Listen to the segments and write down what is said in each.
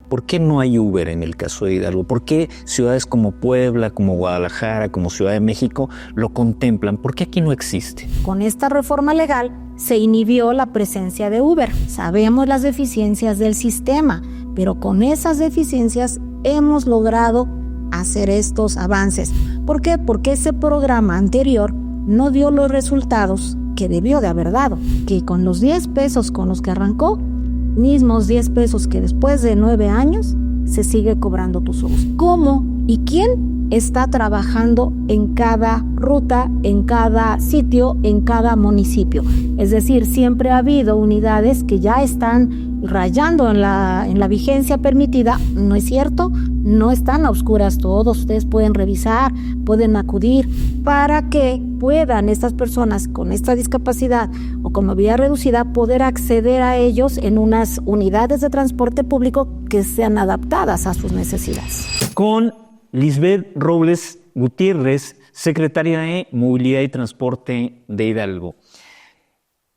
¿Por qué no hay Uber en el caso de Hidalgo? ¿Por qué ciudades como Puebla, como Guadalajara, como Ciudad de México lo contemplan? ¿Por qué aquí no existe? Con esta reforma legal se inhibió la presencia de Uber. Sabemos las deficiencias del sistema, pero con esas deficiencias hemos logrado hacer estos avances. ¿Por qué? Porque ese programa anterior no dio los resultados que debió de haber dado, que con los 10 pesos con los que arrancó, mismos 10 pesos que después de 9 años se sigue cobrando tus ojos. ¿Cómo y quién está trabajando en cada ruta, en cada sitio, en cada municipio? Es decir, siempre ha habido unidades que ya están rayando en la vigencia permitida. No es cierto, no están a oscuras todos. Ustedes pueden revisar, pueden acudir para que puedan estas personas con esta discapacidad o con movilidad reducida poder acceder a ellos en unas unidades de transporte público que sean adaptadas a sus necesidades. Con Lisbeth Robles Gutiérrez, secretaria de Movilidad y Transporte de Hidalgo.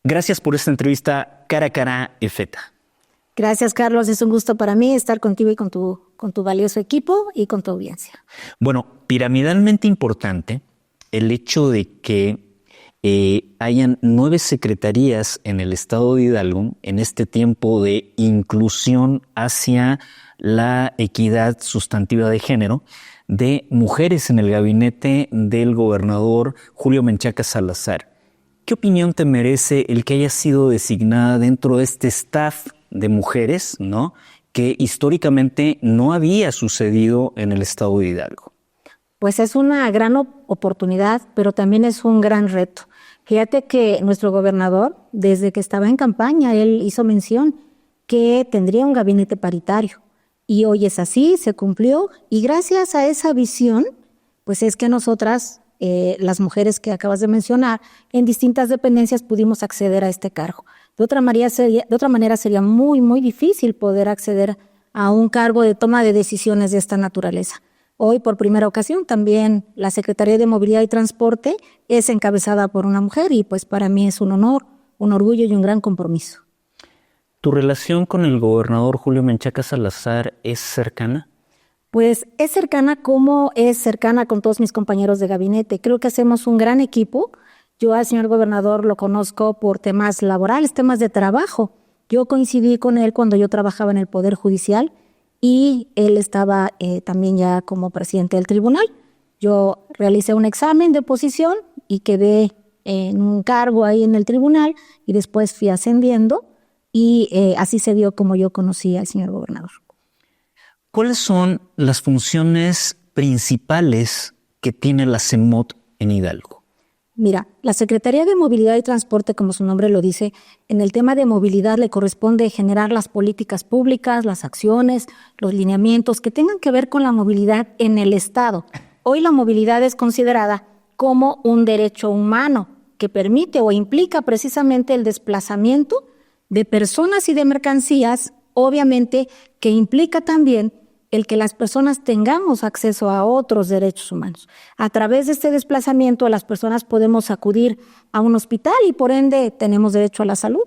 Gracias por esta entrevista cara a cara, EFETA. Gracias, Carlos. Es un gusto para mí estar contigo y con tu valioso equipo y con tu audiencia. Bueno, piramidalmente importante el hecho de que hayan 9 secretarías en el estado de Hidalgo en este tiempo de inclusión hacia la equidad sustantiva de género de mujeres en el gabinete del gobernador Julio Menchaca Salazar. ¿Qué opinión te merece el que haya sido designada dentro de este staff de mujeres, ¿no?, que históricamente no había sucedido en el estado de Hidalgo? Pues es una gran oportunidad, pero también es un gran reto. Fíjate que nuestro gobernador, desde que estaba en campaña, él hizo mención que tendría un gabinete paritario. Y hoy es así, se cumplió. Y gracias a esa visión, pues es que nosotras, las mujeres que acabas de mencionar, en distintas dependencias pudimos acceder a este cargo. De otra manera sería muy, muy difícil poder acceder a un cargo de toma de decisiones de esta naturaleza. Hoy, por primera ocasión, también la Secretaría de Movilidad y Transporte es encabezada por una mujer y pues para mí es un honor, un orgullo y un gran compromiso. ¿Tu relación con el gobernador Julio Menchaca Salazar es cercana? Pues es cercana como es cercana con todos mis compañeros de gabinete. Creo que hacemos un gran equipo. Yo al señor gobernador lo conozco por temas laborales, temas de trabajo. Yo coincidí con él cuando yo trabajaba en el Poder Judicial y él estaba también ya como presidente del tribunal. Yo realicé un examen de posición y quedé en un cargo ahí en el tribunal y después fui ascendiendo y así se dio como yo conocí al señor gobernador. ¿Cuáles son las funciones principales que tiene la CEMOT en Hidalgo? Mira, la Secretaría de Movilidad y Transporte, como su nombre lo dice, en el tema de movilidad le corresponde generar las políticas públicas, las acciones, los lineamientos que tengan que ver con la movilidad en el Estado. Hoy la movilidad es considerada como un derecho humano que permite o implica precisamente el desplazamiento de personas y de mercancías, obviamente que implica también el que las personas tengamos acceso a otros derechos humanos. A través de este desplazamiento, las personas podemos acudir a un hospital y por ende tenemos derecho a la salud.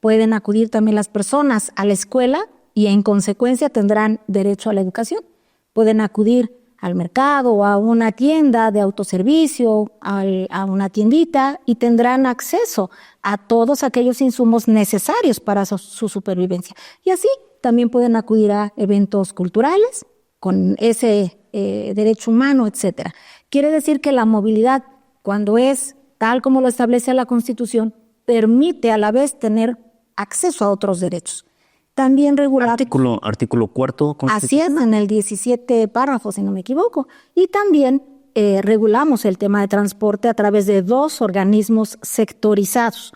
Pueden acudir también las personas a la escuela y en consecuencia tendrán derecho a la educación. Pueden acudir al mercado o a una tienda de autoservicio, a una tiendita y tendrán acceso a todos aquellos insumos necesarios para su supervivencia. Y así también pueden acudir a eventos culturales con ese derecho humano, etc. Quiere decir que la movilidad, cuando es tal como lo establece la Constitución, permite a la vez tener acceso a otros derechos. También regular... Artículo 4. Así es, en el 17 párrafo, si no me equivoco. Y también regulamos el tema de transporte a través de 2 organismos sectorizados.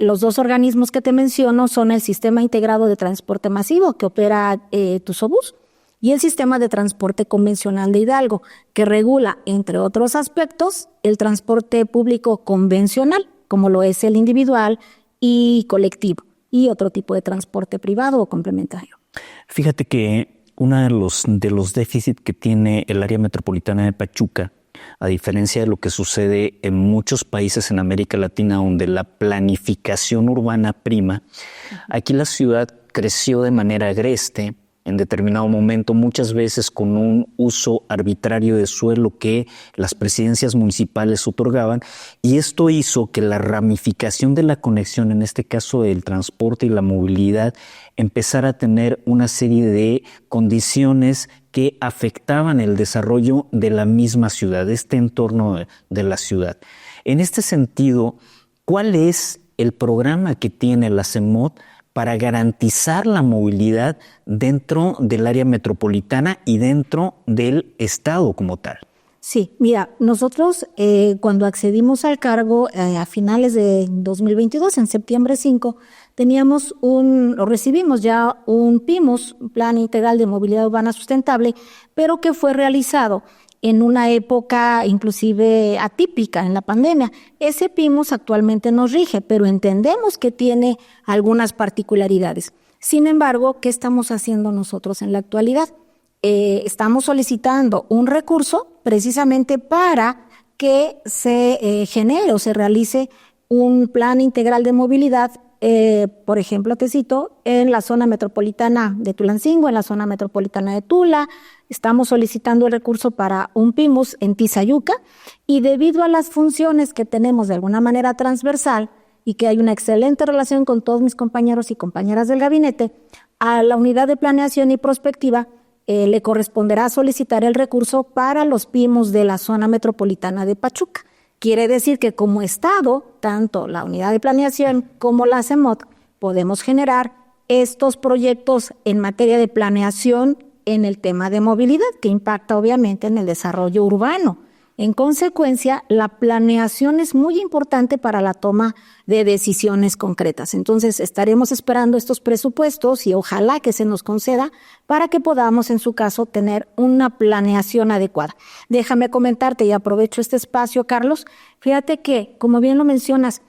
Los 2 organismos que te menciono son el Sistema Integrado de Transporte Masivo, que opera Tusobús, y el Sistema de Transporte Convencional de Hidalgo, que regula, entre otros aspectos, el transporte público convencional, como lo es el individual y colectivo, y otro tipo de transporte privado o complementario. Fíjate que uno de los déficits que tiene el área metropolitana de Pachuca, a diferencia de lo que sucede en muchos países en América Latina donde la planificación urbana prima, aquí la ciudad creció de manera agreste en determinado momento, muchas veces con un uso arbitrario de suelo que las presidencias municipales otorgaban, y esto hizo que la ramificación de la conexión, en este caso del transporte y la movilidad, empezara a tener una serie de condiciones que afectaban el desarrollo de la misma ciudad, de este entorno de la ciudad. En este sentido, ¿cuál es el programa que tiene la CEMOD para garantizar la movilidad dentro del área metropolitana y dentro del estado como tal? Sí, mira, nosotros cuando accedimos al cargo a finales de 2022, en septiembre 5, recibimos ya un PIMUS, un Plan Integral de Movilidad Urbana Sustentable, pero que fue realizado en una época inclusive atípica en la pandemia. Ese PIMUS actualmente nos rige, pero entendemos que tiene algunas particularidades. Sin embargo, ¿qué estamos haciendo nosotros en la actualidad? Estamos solicitando un recurso precisamente para que se genere o se realice un plan integral de movilidad, por ejemplo, te cito, en la zona metropolitana de Tulancingo, en la zona metropolitana de Tula. Estamos solicitando el recurso para un PIMUS en Tizayuca, y debido a las funciones que tenemos de alguna manera transversal y que hay una excelente relación con todos mis compañeros y compañeras del gabinete, a la unidad de planeación y prospectiva le corresponderá solicitar el recurso para los PIMUS de la zona metropolitana de Pachuca. Quiere decir que como Estado, tanto la unidad de planeación como la CEMOD, podemos generar estos proyectos en materia de planeación en el tema de movilidad, que impacta obviamente en el desarrollo urbano. En consecuencia, la planeación es muy importante para la toma de decisiones concretas. Entonces, estaremos esperando estos presupuestos y ojalá que se nos conceda para que podamos, en su caso, tener una planeación adecuada. Déjame comentarte, y aprovecho este espacio, Carlos. Fíjate que, como bien lo mencionas,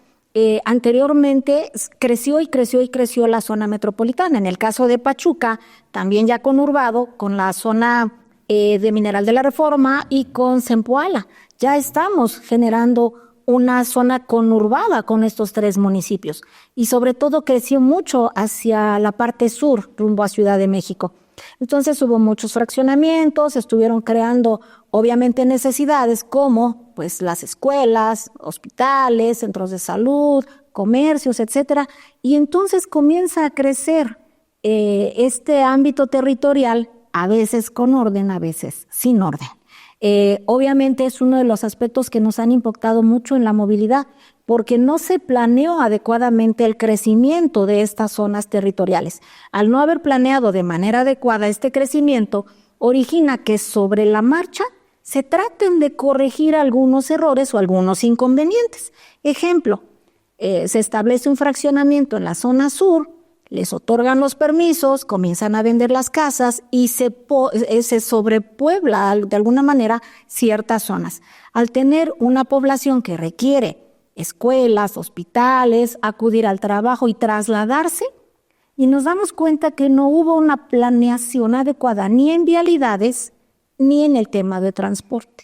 anteriormente creció la zona metropolitana. En el caso de Pachuca, también ya conurbado con la zona de Mineral de la Reforma y con Zempoala. Ya estamos generando una zona conurbada con estos tres municipios, y sobre todo creció mucho hacia la parte sur, rumbo a Ciudad de México. Entonces hubo muchos fraccionamientos, estuvieron creando obviamente necesidades como pues las escuelas, hospitales, centros de salud, comercios, etcétera, y entonces comienza a crecer este ámbito territorial, a veces con orden, a veces sin orden. Obviamente es uno de los aspectos que nos han impactado mucho en la movilidad, porque no se planeó adecuadamente el crecimiento de estas zonas territoriales. Al no haber planeado de manera adecuada este crecimiento, origina que sobre la marcha se traten de corregir algunos errores o algunos inconvenientes. Ejemplo, se establece un fraccionamiento en la zona sur, les otorgan los permisos, comienzan a vender las casas y se sobrepuebla de alguna manera ciertas zonas. Al tener una población que requiere escuelas, hospitales, acudir al trabajo y trasladarse, y nos damos cuenta que no hubo una planeación adecuada ni en vialidades ni en el tema de transporte.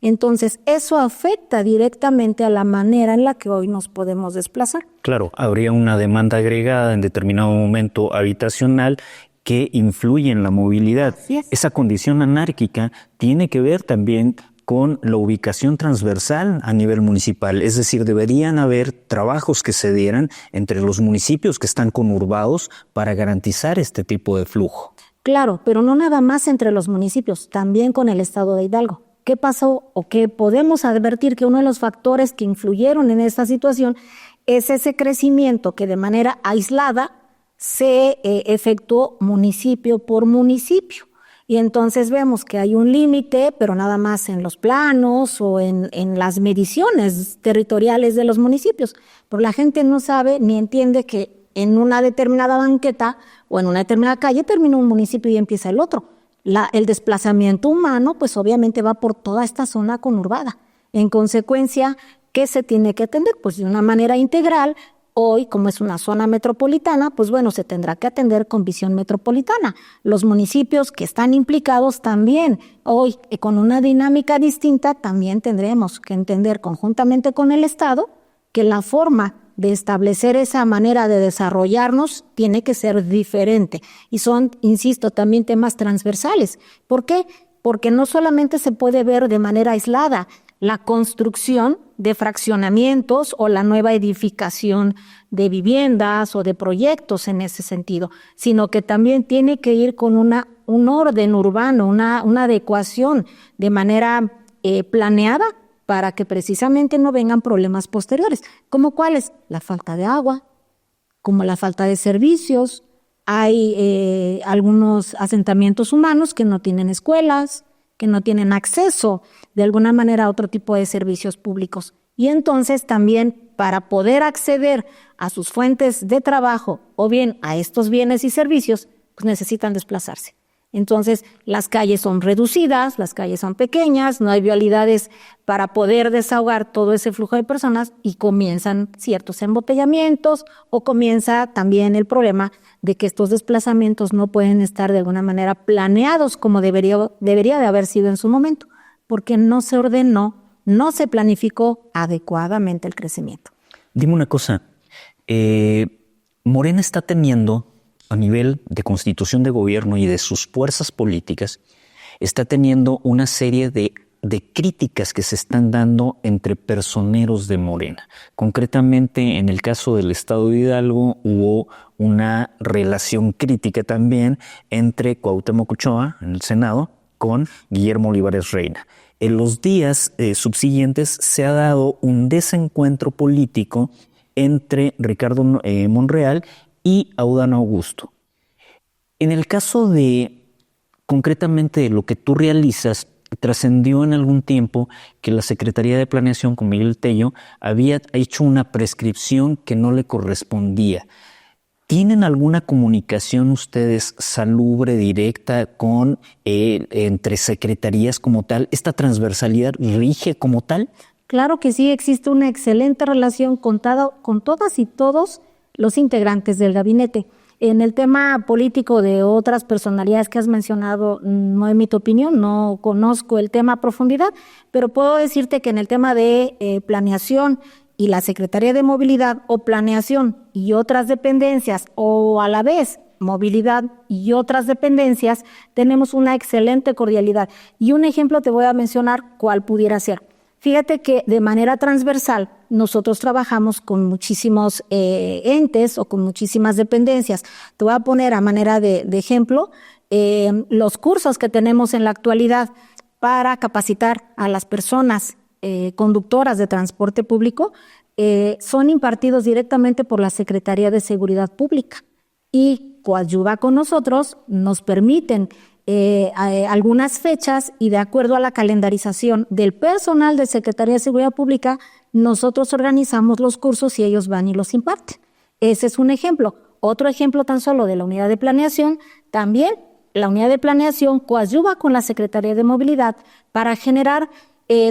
Entonces, eso afecta directamente a la manera en la que hoy nos podemos desplazar. Claro, habría una demanda agregada en determinado momento habitacional que influye en la movilidad. Esa condición anárquica tiene que ver también con la ubicación transversal a nivel municipal. Es decir, deberían haber trabajos que se dieran entre los municipios que están conurbados para garantizar este tipo de flujo. Claro, pero no nada más entre los municipios, también con el estado de Hidalgo. ¿Qué pasó o qué podemos advertir? Que uno de los factores que influyeron en esta situación es ese crecimiento que de manera aislada se efectuó municipio por municipio. Y entonces vemos que hay un límite, pero nada más en los planos o en las mediciones territoriales de los municipios. Pero la gente no sabe ni entiende que en una determinada banqueta o en una determinada calle termina un municipio y empieza el otro. El desplazamiento humano, pues obviamente va por toda esta zona conurbada. En consecuencia, ¿qué se tiene que atender? Pues de una manera integral. Hoy, como es una zona metropolitana, pues bueno, se tendrá que atender con visión metropolitana. Los municipios que están implicados también, hoy con una dinámica distinta, también tendremos que entender conjuntamente con el Estado que la forma de establecer esa manera de desarrollarnos tiene que ser diferente. Y son, insisto, también temas transversales. ¿Por qué? Porque no solamente se puede ver de manera aislada la construcción de fraccionamientos o la nueva edificación de viviendas o de proyectos en ese sentido, sino que también tiene que ir con un orden urbano, una adecuación de manera planeada para que precisamente no vengan problemas posteriores. ¿Como cuáles? La falta de agua, como la falta de servicios. Hay algunos asentamientos humanos que no tienen escuelas, que no tienen acceso de alguna manera a otro tipo de servicios públicos. Y entonces también para poder acceder a sus fuentes de trabajo o bien a estos bienes y servicios, pues necesitan desplazarse. Entonces las calles son reducidas, las calles son pequeñas, no hay vialidades para poder desahogar todo ese flujo de personas y comienzan ciertos embotellamientos o comienza también el problema de que estos desplazamientos no pueden estar de alguna manera planeados como debería de haber sido en su momento, porque no se ordenó, no se planificó adecuadamente el crecimiento. Dime una cosa, Morena está teniendo, a nivel de constitución de gobierno y de sus fuerzas políticas, está teniendo una serie de críticas que se están dando entre personeros de Morena. Concretamente, en el caso del estado de Hidalgo, hubo una relación crítica también entre Cuauhtémoc Ochoa, en el Senado, con Guillermo Olivares Reina. En los días subsiguientes se ha dado un desencuentro político entre Ricardo Monreal y Adán Augusto. En el caso concretamente de lo que tú realizas, trascendió en algún tiempo que la Secretaría de Planeación con Miguel Tello había hecho una prescripción que no le correspondía. ¿Tienen alguna comunicación ustedes salubre, directa, entre secretarías como tal? ¿Esta transversalidad rige como tal? Claro que sí, existe una excelente relación con todas y todos los integrantes del gabinete. En el tema político de otras personalidades que has mencionado, no emito opinión, no conozco el tema a profundidad, pero puedo decirte que en el tema de planeación y la Secretaría de Movilidad o planeación y otras dependencias, o a la vez movilidad y otras dependencias, tenemos una excelente cordialidad. Y un ejemplo te voy a mencionar cuál pudiera ser. Fíjate que de manera transversal nosotros trabajamos con muchísimos entes o con muchísimas dependencias. Te voy a poner a manera de ejemplo los cursos que tenemos en la actualidad para capacitar a las personas conductoras de transporte público. Son impartidos directamente por la Secretaría de Seguridad Pública y coadyuva con nosotros, nos permiten algunas fechas y de acuerdo a la calendarización del personal de Secretaría de Seguridad Pública, nosotros organizamos los cursos y ellos van y los imparten. Ese es un ejemplo. Otro ejemplo tan solo de la unidad de planeación, también la unidad de planeación coadyuva con la Secretaría de Movilidad para generar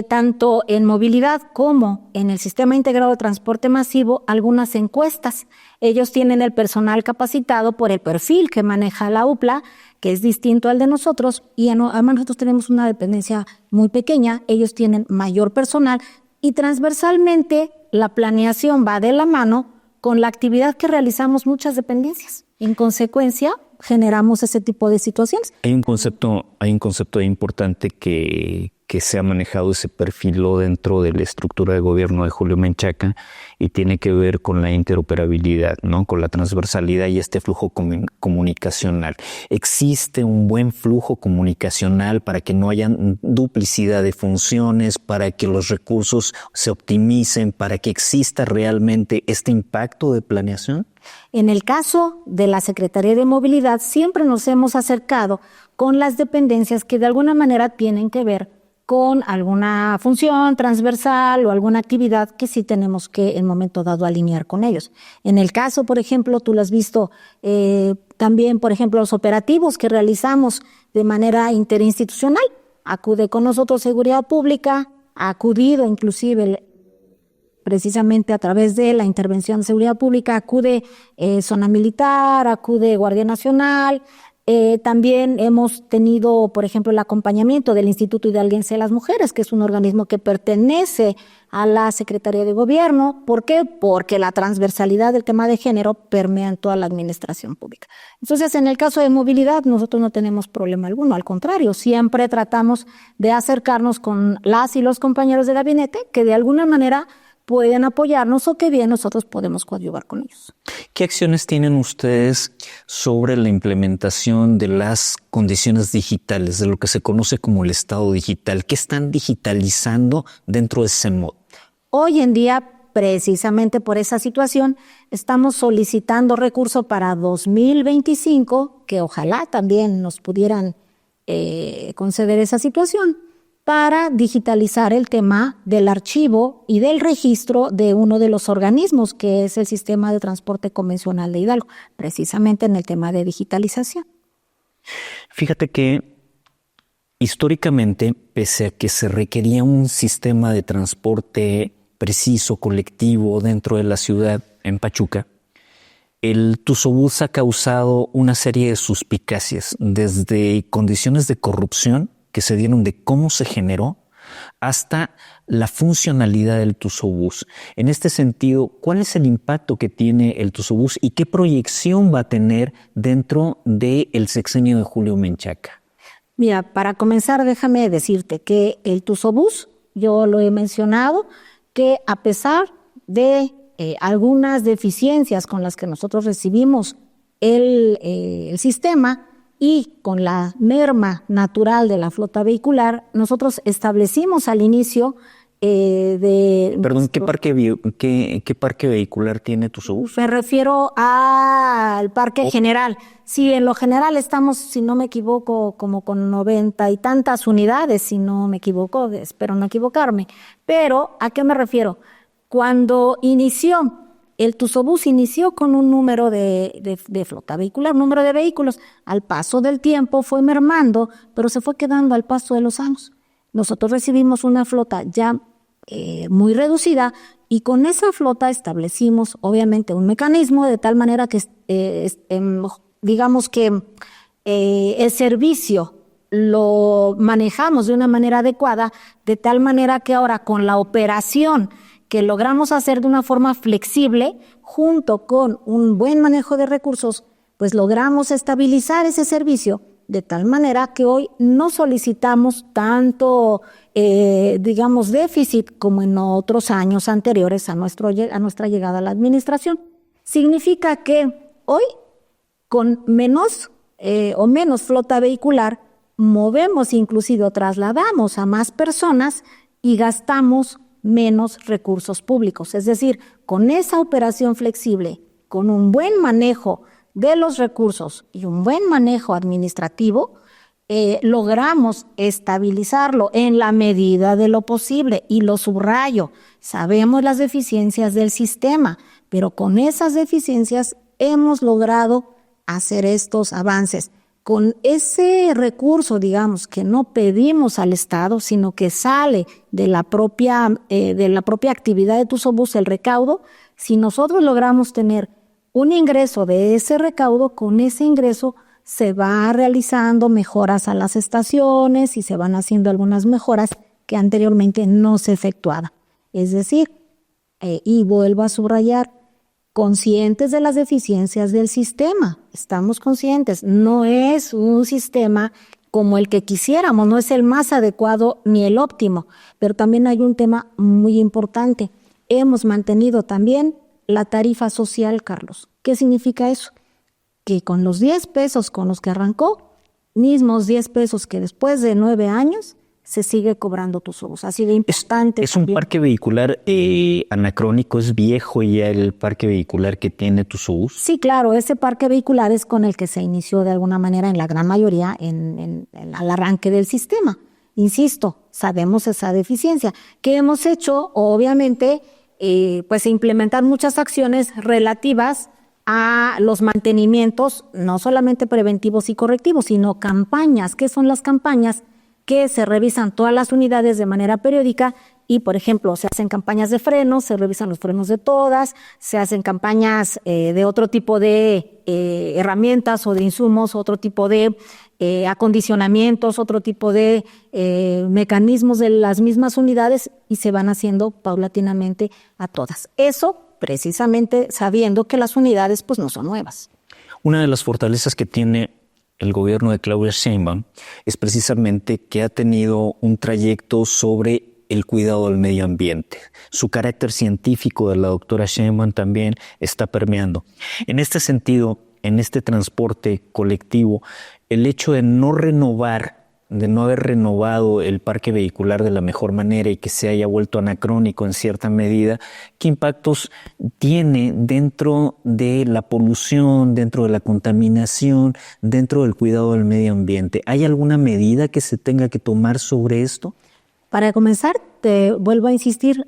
tanto en movilidad como en el Sistema Integrado de Transporte Masivo algunas encuestas. Ellos tienen el personal capacitado por el perfil que maneja la UPLA, que es distinto al de nosotros, y además nosotros tenemos una dependencia muy pequeña, ellos tienen mayor personal y transversalmente la planeación va de la mano con la actividad que realizamos muchas dependencias. En consecuencia, generamos ese tipo de situaciones. Hay un concepto importante que se ha manejado, ese perfil dentro de la estructura de gobierno de Julio Menchaca, y tiene que ver con la interoperabilidad, ¿no? Con la transversalidad y este flujo comunicacional. ¿Existe un buen flujo comunicacional para que no haya duplicidad de funciones, para que los recursos se optimicen, para que exista realmente este impacto de planeación? En el caso de la Secretaría de Movilidad, siempre nos hemos acercado con las dependencias que de alguna manera tienen que ver con alguna función transversal o alguna actividad que sí tenemos que en momento dado alinear con ellos. En el caso, por ejemplo, tú lo has visto también, por ejemplo, los operativos que realizamos de manera interinstitucional. Acude con nosotros Seguridad Pública, ha acudido inclusive precisamente a través de la intervención de Seguridad Pública, acude Zona Militar, acude Guardia Nacional, También hemos tenido, por ejemplo, el acompañamiento del Instituto Hidalguense de las Mujeres, que es un organismo que pertenece a la Secretaría de Gobierno. ¿Por qué? Porque la transversalidad del tema de género permea en toda la administración pública. Entonces, en el caso de movilidad, nosotros no tenemos problema alguno. Al contrario, siempre tratamos de acercarnos con las y los compañeros de gabinete que de alguna manera pueden apoyarnos o que bien nosotros podemos coadyuvar con ellos. ¿Qué acciones tienen ustedes sobre la implementación de las condiciones digitales, de lo que se conoce como el Estado digital? ¿Qué están digitalizando dentro de ese modo? Hoy en día, precisamente por esa situación, estamos solicitando recursos para 2025, que ojalá también nos pudieran conceder esa situación, para digitalizar el tema del archivo y del registro de uno de los organismos, que es el Sistema de Transporte Convencional de Hidalgo, precisamente en el tema de digitalización. Fíjate que históricamente, pese a que se requería un sistema de transporte preciso, colectivo, dentro de la ciudad, en Pachuca, el Tusobús ha causado una serie de suspicacias, desde condiciones de corrupción que se dieron de cómo se generó hasta la funcionalidad del Tusobús. En este sentido, ¿cuál es el impacto que tiene el Tusobús y qué proyección va a tener dentro del sexenio de Julio Menchaca? Mira, para comenzar, déjame decirte que el Tusobús, yo lo he mencionado, que a pesar de algunas deficiencias con las que nosotros recibimos el sistema, y con la merma natural de la flota vehicular, nosotros establecimos al inicio Perdón, ¿qué parque vehicular tiene Tusobús? Me refiero al parque general. Sí, en lo general estamos, si no me equivoco, como con 90 y tantas unidades, si no me equivoco, espero no equivocarme. Pero, ¿a qué me refiero? Cuando inició, el Tusobús inició con un número de flota vehicular, un número de vehículos. Al paso del tiempo fue mermando, pero se fue quedando al paso de los años. Nosotros recibimos una flota ya muy reducida y con esa flota establecimos obviamente un mecanismo de tal manera que digamos que el servicio lo manejamos de una manera adecuada, de tal manera que ahora con la operación que logramos hacer de una forma flexible, junto con un buen manejo de recursos, pues logramos estabilizar ese servicio de tal manera que hoy no solicitamos tanto, digamos, déficit como en otros años anteriores a nuestra llegada a la administración. Significa que hoy, con menos o menos flota vehicular, movemos inclusive o trasladamos a más personas y gastamos menos recursos públicos. Es decir, con esa operación flexible, con un buen manejo de los recursos y un buen manejo administrativo, logramos estabilizarlo en la medida de lo posible. Y lo subrayo, sabemos las deficiencias del sistema, pero con esas deficiencias hemos logrado hacer estos avances. Con ese recurso, digamos, que no pedimos al Estado, sino que sale de la propia actividad de Tusobús, el recaudo, si nosotros logramos tener un ingreso de ese recaudo, con ese ingreso se va realizando mejoras a las estaciones y se van haciendo algunas mejoras que anteriormente no se efectuaban. Es decir, y vuelvo a subrayar, conscientes de las deficiencias del sistema, estamos conscientes, no es un sistema como el que quisiéramos, no es el más adecuado ni el óptimo, pero también hay un tema muy importante, hemos mantenido también la tarifa social, Carlos. ¿Qué significa eso? Que con los 10 pesos con los que arrancó, mismos 10 pesos que después de 9 años, se sigue cobrando Tusobús. Así de importante. Es un parque vehicular anacrónico, es viejo ya el parque vehicular que tiene Tusobús. Sí, claro, ese parque vehicular es con el que se inició de alguna manera en la gran mayoría al arranque del sistema. Insisto, sabemos esa deficiencia. ¿Qué hemos hecho? Obviamente, pues implementar muchas acciones relativas a los mantenimientos, no solamente preventivos y correctivos, sino campañas. ¿Qué son las campañas? Que se revisan todas las unidades de manera periódica y, por ejemplo, se hacen campañas de frenos, se revisan los frenos de todas, se hacen campañas de otro tipo de herramientas o de insumos, otro tipo de acondicionamientos, otro tipo de mecanismos de las mismas unidades y se van haciendo paulatinamente a todas. Eso precisamente sabiendo que las unidades pues no son nuevas. Una de las fortalezas que tiene el gobierno de Claudia Sheinbaum es precisamente que ha tenido un trayecto sobre el cuidado del medio ambiente. Su carácter científico de la doctora Sheinbaum también está permeando. En este sentido, en este transporte colectivo, el hecho de no haber renovado el parque vehicular de la mejor manera y que se haya vuelto anacrónico en cierta medida, ¿qué impactos tiene dentro de la polución, dentro de la contaminación, dentro del cuidado del medio ambiente? ¿Hay alguna medida que se tenga que tomar sobre esto? Para comenzar, te vuelvo a insistir,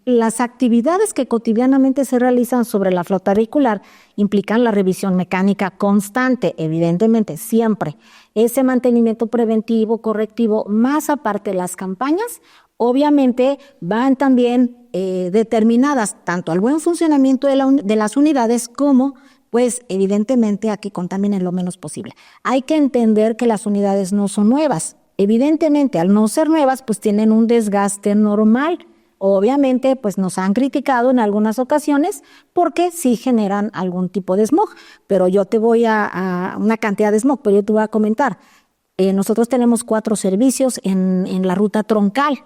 las actividades que cotidianamente se realizan sobre la flota vehicular implican la revisión mecánica constante, evidentemente, siempre. Ese mantenimiento preventivo, correctivo, más aparte de las campañas, obviamente van también determinadas tanto al buen funcionamiento de las unidades como, pues, evidentemente, a que contaminen lo menos posible. Hay que entender que las unidades no son nuevas. Evidentemente, al no ser nuevas, pues tienen un desgaste normal. Obviamente, pues nos han criticado en algunas ocasiones porque sí generan algún tipo de smog, pero yo te voy a una cantidad de smog, pero yo te voy a comentar. Nosotros tenemos 4 servicios en la ruta troncal.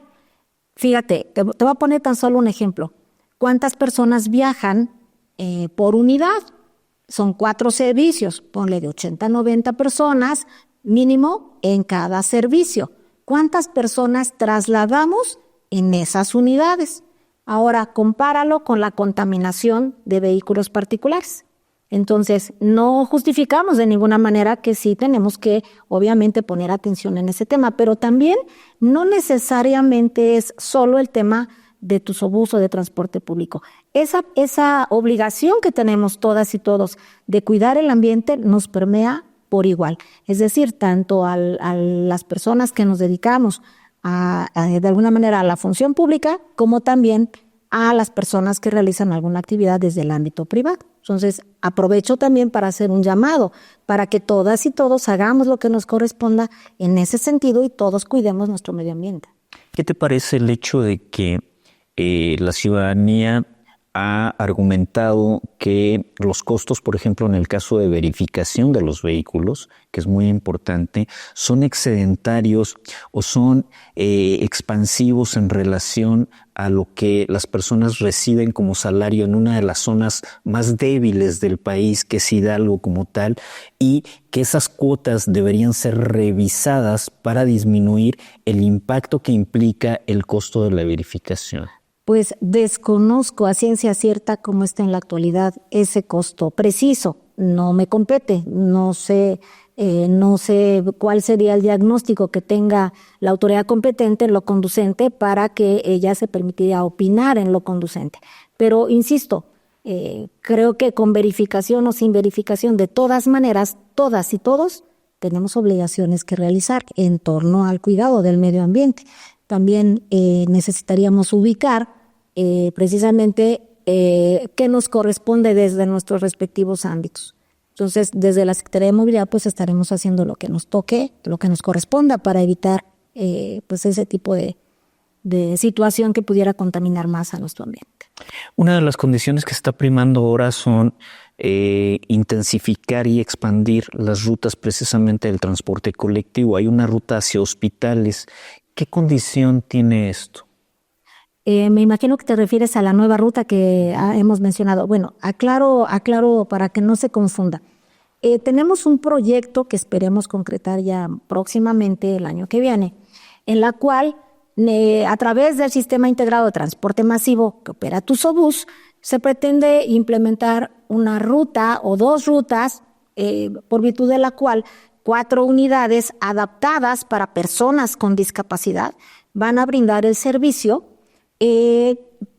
Fíjate, te voy a poner tan solo un ejemplo. ¿Cuántas personas viajan por unidad? Son 4 servicios, ponle de 80 a 90 personas mínimo en cada servicio. ¿Cuántas personas trasladamos en esas unidades? Ahora, compáralo con la contaminación de vehículos particulares. Entonces, no justificamos de ninguna manera que sí tenemos que, obviamente, poner atención en ese tema, pero también no necesariamente es solo el tema de tu sobuso de transporte público. Esa obligación que tenemos todas y todos de cuidar el ambiente nos permea por igual. Es decir, tanto a las personas que nos dedicamos de alguna manera a la función pública, como también a las personas que realizan alguna actividad desde el ámbito privado. Entonces, aprovecho también para hacer un llamado para que todas y todos hagamos lo que nos corresponda en ese sentido y todos cuidemos nuestro medio ambiente. ¿Qué te parece el hecho de que la ciudadanía ha argumentado que los costos, por ejemplo, en el caso de verificación de los vehículos, que es muy importante, son excedentarios o son expansivos en relación a lo que las personas reciben como salario en una de las zonas más débiles del país, que es Hidalgo como tal, y que esas cuotas deberían ser revisadas para disminuir el impacto que implica el costo de la verificación? Pues desconozco a ciencia cierta cómo está en la actualidad ese costo preciso. No me compete, no sé cuál sería el diagnóstico que tenga la autoridad competente en lo conducente para que ella se permitiera opinar en lo conducente. Pero insisto, creo que con verificación o sin verificación, de todas maneras, todas y todos tenemos obligaciones que realizar en torno al cuidado del medio ambiente. También necesitaríamos ubicar precisamente qué nos corresponde desde nuestros respectivos ámbitos. Entonces, desde la Secretaría de Movilidad, pues estaremos haciendo lo que nos toque, lo que nos corresponda para evitar pues ese tipo de situación que pudiera contaminar más a nuestro ambiente. Una de las condiciones que está primando ahora son intensificar y expandir las rutas precisamente del transporte colectivo. Hay una ruta hacia hospitales. ¿Qué condición tiene esto? Me imagino que te refieres a la nueva ruta que hemos mencionado. Bueno, aclaro para que no se confunda. Tenemos un proyecto que esperemos concretar ya próximamente el año que viene, en la cual a través del Sistema Integrado de Transporte Masivo que opera Tusobús, se pretende implementar una ruta o 2 rutas por virtud de la cual 4 unidades adaptadas para personas con discapacidad van a brindar el servicio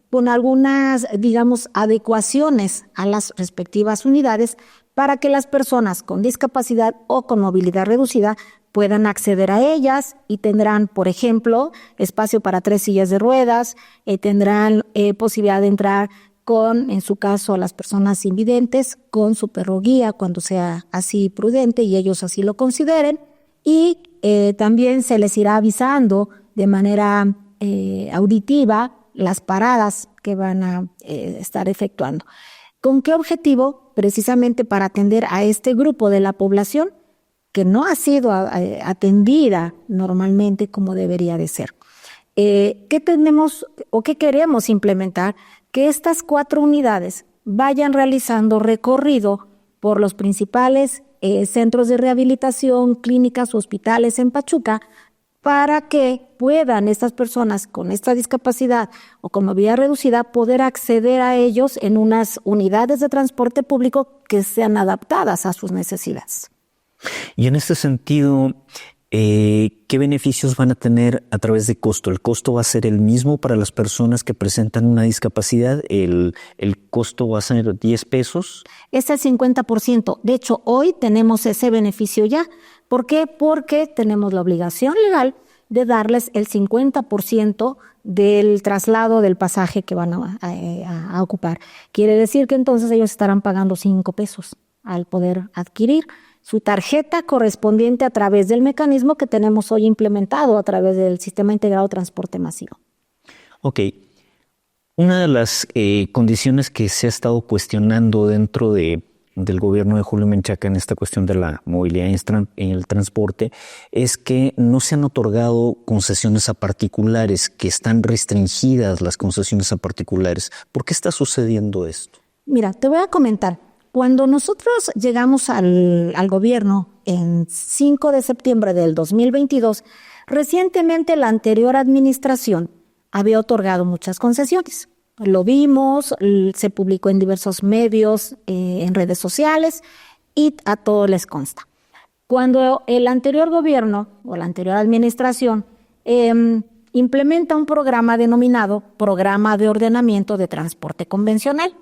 con algunas, digamos, adecuaciones a las respectivas unidades para que las personas con discapacidad o con movilidad reducida puedan acceder a ellas y tendrán, por ejemplo, espacio para 3 sillas de ruedas, tendrán posibilidad de entrar con, en su caso, las personas invidentes, con su perro guía cuando sea así prudente y ellos así lo consideren. Y también se les irá avisando de manera auditiva las paradas que van a estar efectuando. ¿Con qué objetivo? Precisamente para atender a este grupo de la población que no ha sido atendida normalmente como debería de ser. ¿Qué tenemos o qué queremos implementar? Que estas 4 unidades vayan realizando recorrido por los principales centros de rehabilitación, clínicas, hospitales en Pachuca, para que puedan estas personas con esta discapacidad o con movilidad reducida poder acceder a ellos en unas unidades de transporte público que sean adaptadas a sus necesidades. Y en este sentido, ¿qué beneficios van a tener a través de costo? ¿El costo va a ser el mismo para las personas que presentan una discapacidad? ¿El costo va a ser 10 pesos? Es el 50%. De hecho, hoy tenemos ese beneficio ya. ¿Por qué? Porque tenemos la obligación legal de darles el 50% del traslado del pasaje que van a ocupar. Quiere decir que entonces ellos estarán pagando 5 pesos al poder adquirir su tarjeta correspondiente a través del mecanismo que tenemos hoy implementado a través del Sistema Integrado de Transporte Masivo. Ok. Una de las condiciones que se ha estado cuestionando dentro del gobierno de Julio Menchaca en esta cuestión de la movilidad en el transporte es que no se han otorgado concesiones a particulares, que están restringidas las concesiones a particulares. ¿Por qué está sucediendo esto? Mira, te voy a comentar. Cuando nosotros llegamos al gobierno en 5 de septiembre del 2022, recientemente la anterior administración había otorgado muchas concesiones. Lo vimos, se publicó en diversos medios, en redes sociales y a todos les consta. Cuando el anterior gobierno o la anterior administración implementa un programa denominado Programa de Ordenamiento de Transporte Convencional,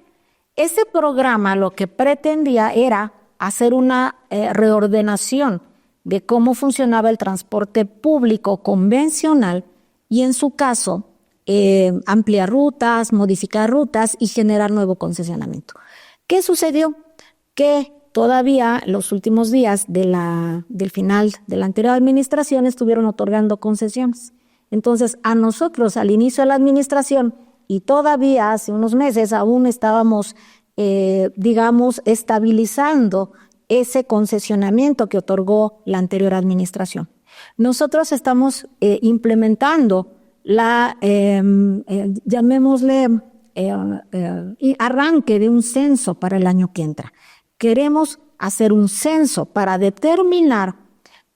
ese programa lo que pretendía era hacer una reordenación de cómo funcionaba el transporte público convencional y en su caso ampliar rutas, modificar rutas y generar nuevo concesionamiento. ¿Qué sucedió? Que todavía los últimos días del final de la anterior administración estuvieron otorgando concesiones. Entonces a nosotros al inicio de la administración y todavía hace unos meses aún estábamos, estabilizando ese concesionamiento que otorgó la anterior administración. Nosotros estamos implementando llamémosle arranque de un censo para el año que entra. Queremos hacer un censo para determinar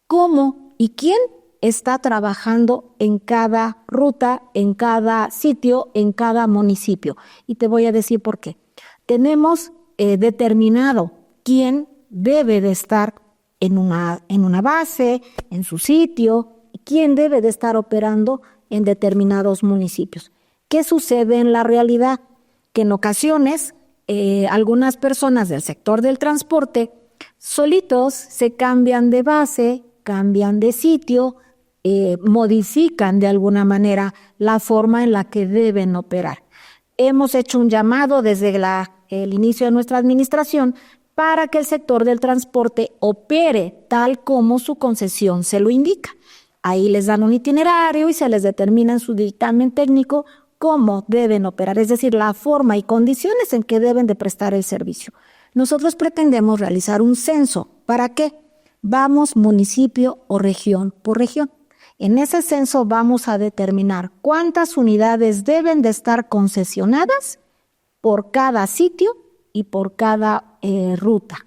cómo y quién está trabajando en cada ruta, en cada sitio, en cada municipio. Y te voy a decir por qué. Tenemos determinado quién debe de estar en una base, en su sitio, quién debe de estar operando en determinados municipios. ¿Qué sucede en la realidad? Que en ocasiones algunas personas del sector del transporte solitos se cambian de base, cambian de sitio, modifican de alguna manera la forma en la que deben operar. Hemos hecho un llamado desde el inicio de nuestra administración para que el sector del transporte opere tal como su concesión se lo indica. Ahí les dan un itinerario y se les determina en su dictamen técnico cómo deben operar, es decir, la forma y condiciones en que deben de prestar el servicio. Nosotros pretendemos realizar un censo. ¿Para qué? Vamos municipio o región por región. En ese censo vamos a determinar cuántas unidades deben de estar concesionadas por cada sitio y por cada ruta.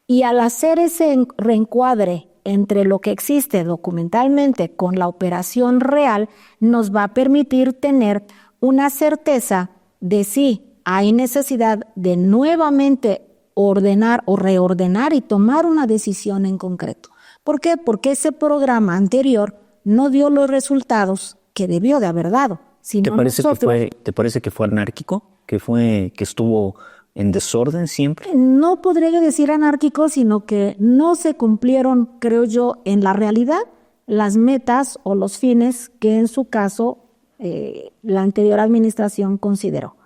Y al hacer ese reencuadre entre lo que existe documentalmente con la operación real, nos va a permitir tener una certeza de si hay necesidad de nuevamente ordenar o reordenar y tomar una decisión en concreto. ¿Por qué? Porque ese programa anterior no dio los resultados que debió de haber dado. ¿Te parece que fue anárquico? ¿Que estuvo en desorden siempre? No podría decir anárquico, sino que no se cumplieron, creo yo, en la realidad las metas o los fines que en su caso la anterior administración consideró.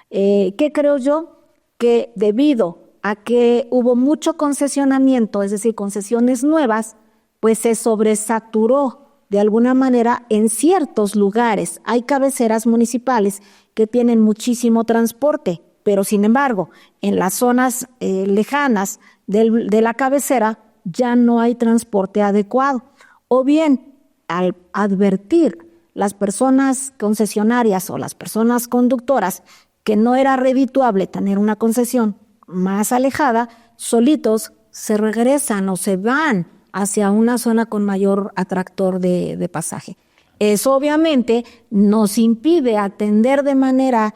¿Qué creo yo? Que debido a que hubo mucho concesionamiento, es decir, concesiones nuevas, pues se sobresaturó de alguna manera en ciertos lugares. Hay cabeceras municipales que tienen muchísimo transporte, pero sin embargo, en las zonas lejanas de la cabecera ya no hay transporte adecuado. O bien, al advertir las personas concesionarias o las personas conductoras que no era redituable tener una concesión más alejada, solitos se regresan o se van hacia una zona con mayor atractor de pasaje. Eso obviamente nos impide atender de manera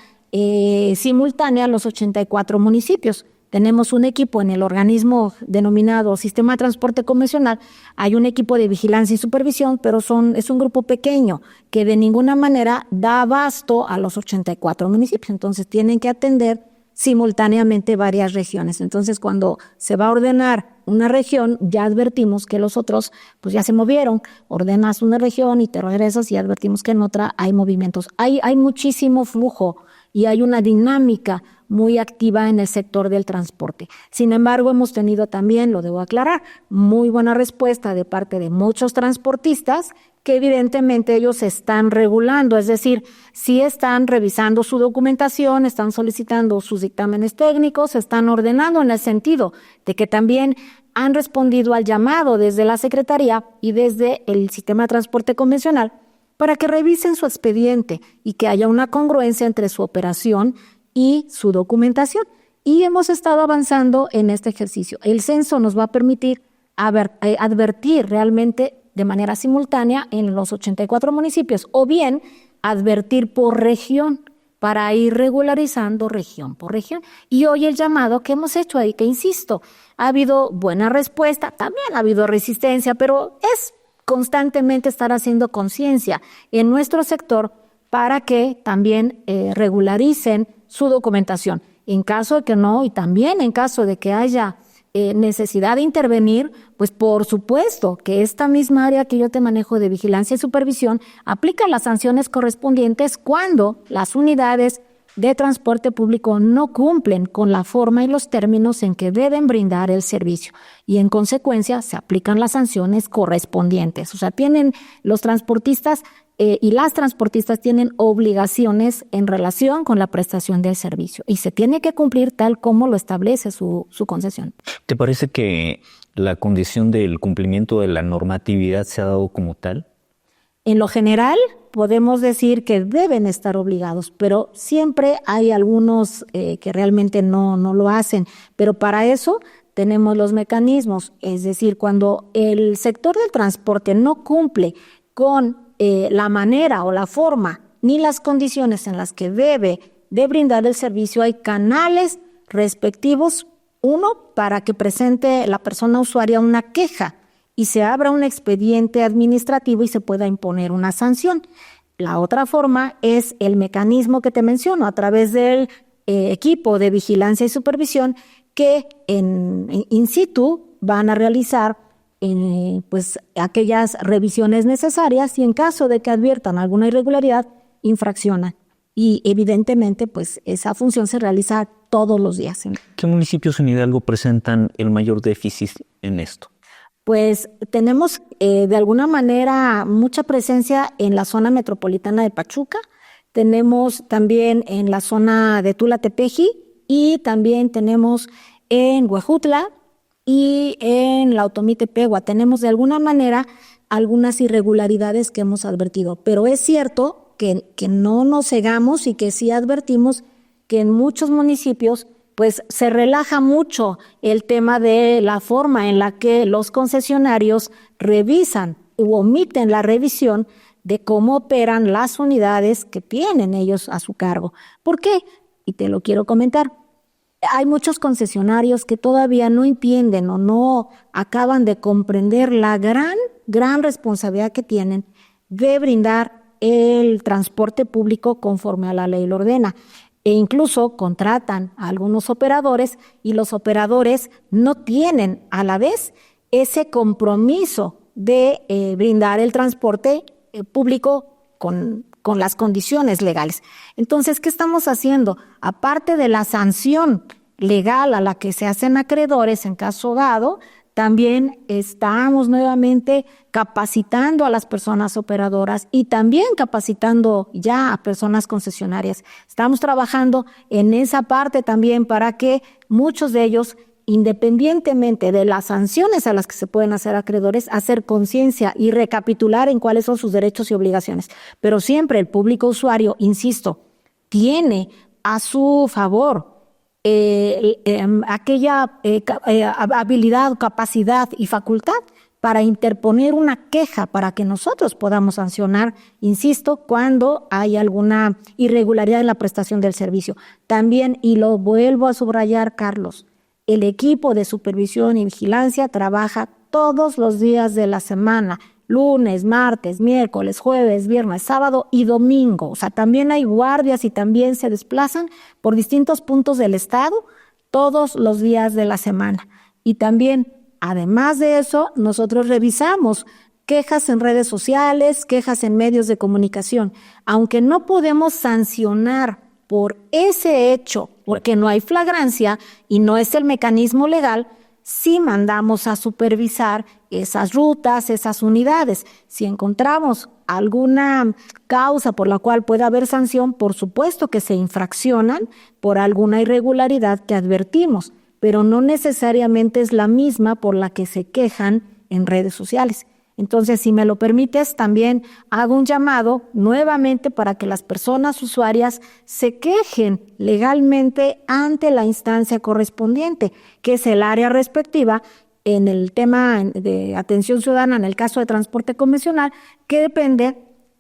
simultánea los 84 municipios. Tenemos un equipo en el organismo denominado Sistema de Transporte Convencional, hay un equipo de vigilancia y supervisión, pero es un grupo pequeño que de ninguna manera da abasto a los 84 municipios, entonces tienen que atender simultáneamente varias regiones. Entonces, cuando se va a ordenar una región, ya advertimos que los otros pues ya se movieron, ordenas una región y te regresas y advertimos que en otra hay movimientos. Hay muchísimo flujo y hay una dinámica muy activa en el sector del transporte. Sin embargo, hemos tenido también, lo debo aclarar, muy buena respuesta de parte de muchos transportistas que evidentemente ellos están regulando, es decir, sí están revisando su documentación, están solicitando sus dictámenes técnicos, están ordenando en el sentido de que también han respondido al llamado desde la Secretaría y desde el Sistema de Transporte Convencional para que revisen su expediente y que haya una congruencia entre su operación y su documentación. Y hemos estado avanzando en este ejercicio. El censo nos va a permitir advertir realmente de manera simultánea en los 84 municipios o bien advertir por región para ir regularizando región por región. Y hoy el llamado que hemos hecho ahí, que insisto, ha habido buena respuesta, también ha habido resistencia, pero es constantemente estar haciendo conciencia en nuestro sector para que también regularicen su documentación. En caso de que no, y también en caso de que haya necesidad de intervenir, pues por supuesto que esta misma área que yo te manejo de vigilancia y supervisión aplica las sanciones correspondientes cuando las unidades de transporte público no cumplen con la forma y los términos en que deben brindar el servicio y en consecuencia se aplican las sanciones correspondientes. O sea, tienen los transportistas y las transportistas tienen obligaciones en relación con la prestación del servicio y se tiene que cumplir tal como lo establece su concesión. ¿Te parece que la condición del cumplimiento de la normatividad se ha dado como tal? En lo general, podemos decir que deben estar obligados, pero siempre hay algunos que realmente no lo hacen. Pero para eso tenemos los mecanismos, es decir, cuando el sector del transporte no cumple con la manera o la forma ni las condiciones en las que debe de brindar el servicio, hay canales respectivos, uno, para que presente la persona usuaria una queja y se abra un expediente administrativo y se pueda imponer una sanción. La otra forma es el mecanismo que te menciono a través del equipo de vigilancia y supervisión que in situ van a realizar pues aquellas revisiones necesarias y en caso de que adviertan alguna irregularidad, infraccionan. Y evidentemente pues esa función se realiza todos los días. ¿Qué municipios en Hidalgo presentan el mayor déficit en esto? Pues tenemos de alguna manera mucha presencia en la zona metropolitana de Pachuca, tenemos también en la zona de Tula-Tepeji y también tenemos en Huejutla y en la Otomí-Tepehua. Tenemos de alguna manera algunas irregularidades que hemos advertido, pero es cierto que no nos cegamos y que sí advertimos que en muchos municipios pues se relaja mucho el tema de la forma en la que los concesionarios revisan u omiten la revisión de cómo operan las unidades que tienen ellos a su cargo. ¿Por qué? Y te lo quiero comentar. Hay muchos concesionarios que todavía no entienden o no acaban de comprender la gran responsabilidad que tienen de brindar el transporte público conforme a la ley lo ordena. e incluso contratan a algunos operadores y los operadores no tienen a la vez ese compromiso de brindar el transporte público con las condiciones legales. Entonces, ¿qué estamos haciendo? Aparte de la sanción legal a la que se hacen acreedores en caso dado, también estamos nuevamente capacitando a las personas operadoras y también capacitando ya a personas concesionarias. Estamos trabajando en esa parte también para que muchos de ellos, independientemente de las sanciones a las que se pueden hacer acreedores, hacer conciencia y recapitular en cuáles son sus derechos y obligaciones. Pero siempre el público usuario, insisto, tiene a su favor aquella habilidad, capacidad y facultad para interponer una queja para que nosotros podamos sancionar, insisto, cuando hay alguna irregularidad en la prestación del servicio. También, y lo vuelvo a subrayar, Carlos, el equipo de supervisión y vigilancia trabaja todos los días de la semana, lunes, martes, miércoles, jueves, viernes, sábado y domingo. O sea, también hay guardias y también se desplazan por distintos puntos del estado todos los días de la semana. Y también, además de eso, nosotros revisamos quejas en redes sociales, quejas en medios de comunicación. Aunque no podemos sancionar por ese hecho, porque no hay flagrancia y no es el mecanismo legal, sí mandamos a supervisar esas rutas, esas unidades. Si encontramos alguna causa por la cual pueda haber sanción, por supuesto que se infraccionan por alguna irregularidad que advertimos, pero no necesariamente es la misma por la que se quejan en redes sociales. Entonces, si me lo permites, también hago un llamado nuevamente para que las personas usuarias se quejen legalmente ante la instancia correspondiente, que es el área respectiva en el tema de atención ciudadana, en el caso de transporte convencional, que depende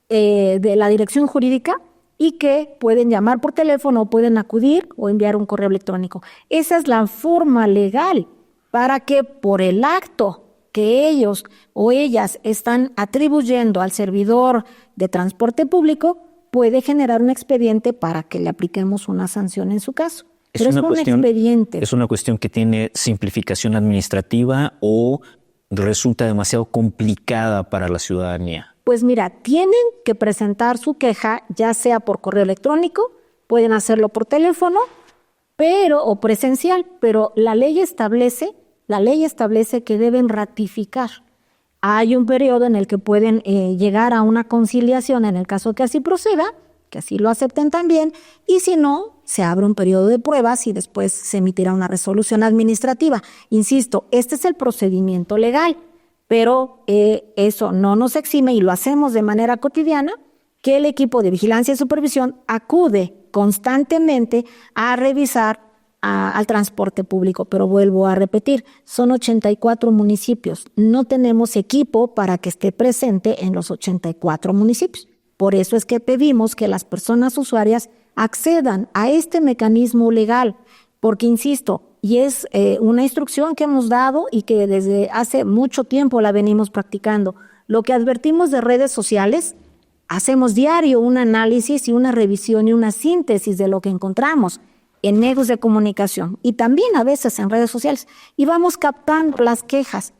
de la dirección jurídica y que pueden llamar por teléfono, pueden acudir o enviar un correo electrónico. Esa es la forma legal para que por el acto que ellos o ellas están atribuyendo al servidor de transporte público, puede generar un expediente para que le apliquemos una sanción en su caso. Pero es un expediente. ¿Es una cuestión que tiene simplificación administrativa o resulta demasiado complicada para la ciudadanía? Pues mira, tienen que presentar su queja, ya sea por correo electrónico, pueden hacerlo por teléfono, o presencial, pero la ley establece que deben ratificar. Hay un periodo en el que pueden llegar a una conciliación en el caso que así proceda, que así lo acepten también, y si no, se abre un periodo de pruebas y después se emitirá una resolución administrativa. Insisto, este es el procedimiento legal, pero eso no nos exime, y lo hacemos de manera cotidiana, que el equipo de vigilancia y supervisión acude constantemente a revisar al transporte público. Pero vuelvo a repetir, son 84 municipios. No tenemos equipo para que esté presente en los 84 municipios. Por eso es que pedimos que las personas usuarias accedan a este mecanismo legal, porque insisto, y es una instrucción que hemos dado y que desde hace mucho tiempo la venimos practicando. Lo que advertimos de redes sociales, hacemos diario un análisis y una revisión y una síntesis de lo que encontramos en medios de comunicación y también a veces en redes sociales, y vamos captando las quejas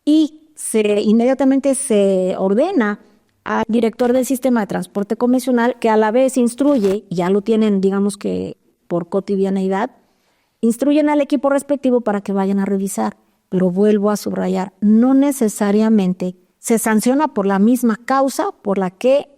y inmediatamente se ordena al director del sistema de transporte convencional, que a la vez instruye, ya lo tienen digamos que por cotidianeidad, instruyen al equipo respectivo para que vayan a revisar. Pero vuelvo a subrayar, no necesariamente se sanciona por la misma causa por la que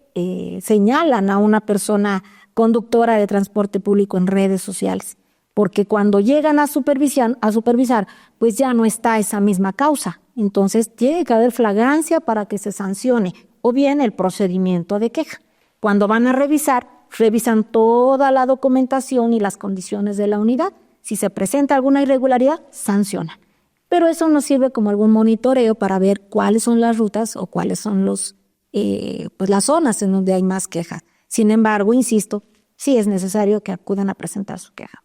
señalan a una persona conductora de transporte público en redes sociales, porque cuando llegan a supervisar, pues ya no está esa misma causa. Entonces tiene que haber flagrancia para que se sancione, o bien el procedimiento de queja. Cuando van a revisar, revisan toda la documentación y las condiciones de la unidad. Si se presenta alguna irregularidad, sancionan. Pero eso nos sirve como algún monitoreo para ver cuáles son las rutas o cuáles son las zonas en donde hay más quejas. Sin embargo, insisto, sí es necesario que acudan a presentar su queja.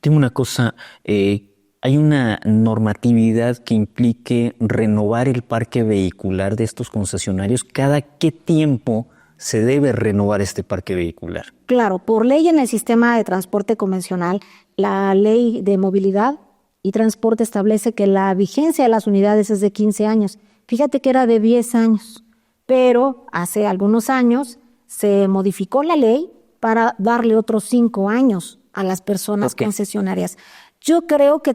Dime una cosa, ¿hay una normatividad que implique renovar el parque vehicular de estos concesionarios? ¿Cada qué tiempo se debe renovar este parque vehicular? Claro, por ley en el sistema de transporte convencional, la ley de movilidad y transporte establece que la vigencia de las unidades es de 15 años. Fíjate que era de 10 años, pero hace algunos años se modificó la ley para darle otros 5 años a las personas concesionarias. Yo creo que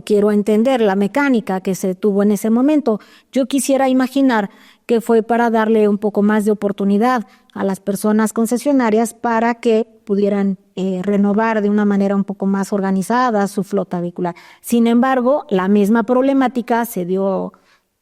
quiero entender la mecánica que se tuvo en ese momento. Yo quisiera imaginar que fue para darle un poco más de oportunidad a las personas concesionarias para que pudieran renovar de una manera un poco más organizada su flota vehicular. Sin embargo, la misma problemática se dio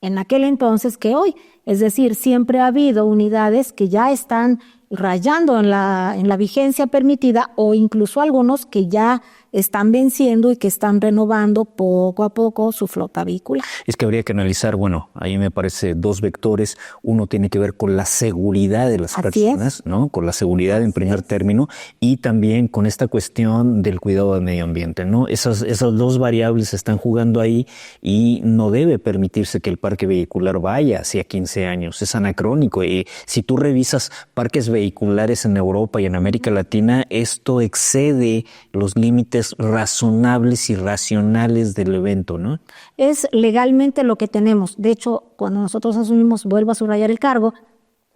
en aquel entonces que hoy. Es decir, siempre ha habido unidades que ya están rayando en la vigencia permitida o incluso algunos que ya están venciendo y que están renovando poco a poco su flota vehicular. Es que habría que analizar, ahí me parece 2 vectores. Uno tiene que ver con la seguridad de las personas, ¿no? Con la seguridad en primer término, y también con esta cuestión del cuidado del medio ambiente, ¿no? Esas 2 variables están jugando ahí y no debe permitirse que el parque vehicular vaya hacia 15 años. Es anacrónico. Y si tú revisas parques vehiculares en Europa y en América Latina, esto excede los límites razonables y racionales del evento, ¿no? Es legalmente lo que tenemos. De hecho, cuando nosotros asumimos, vuelvo a subrayar el cargo,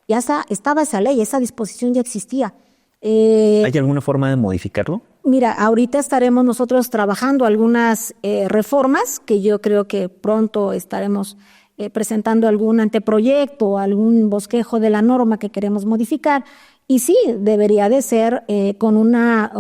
ya estaba esa ley, esa disposición ya existía. ¿Hay alguna forma de modificarlo? Mira, ahorita estaremos nosotros trabajando algunas reformas que yo creo que pronto estaremos presentando algún anteproyecto, algún bosquejo de la norma que queremos modificar. Y sí, debería de ser con una